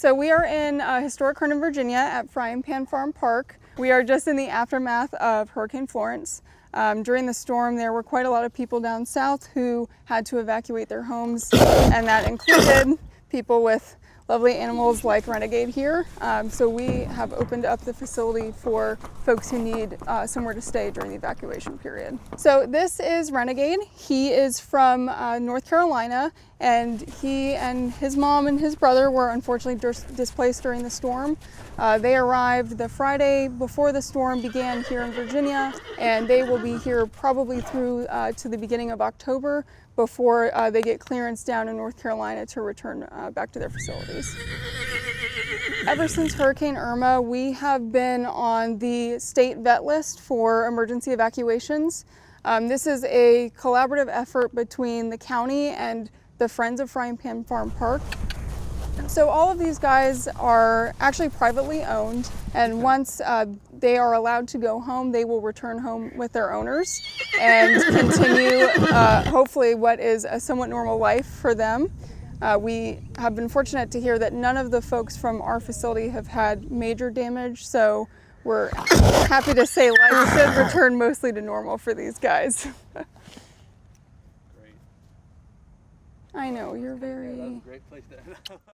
So we are in historic Herndon, Virginia at Frying Pan Farm Park. We are just in the aftermath of Hurricane Florence. During the storm, there were quite a lot of people down south who had to evacuate their homes, and that included people with lovely animals like Renegade here. So we have opened up the facility for folks who need somewhere to stay during the evacuation period. So this is Renegade. He is from North Carolina, and he and his mom and his brother were unfortunately displaced during the storm. They arrived the Friday before the storm began here in Virginia, and they will be here probably through to the beginning of October before they get clearance down in North Carolina to return back to their facilities. Ever since Hurricane Irma, we have been on the state vet list for emergency evacuations. This is a collaborative effort between the county and the Friends of Frying Pan Farm Park. So all of these guys are actually privately owned, and once they are allowed to go home, they will return home with their owners and continue hopefully what is a somewhat normal life for them. We have been fortunate to hear that none of the folks from our facility have had major damage, so we're happy to say life should return mostly to normal for these guys. Great. I know, you're very... Yeah, that was a great place to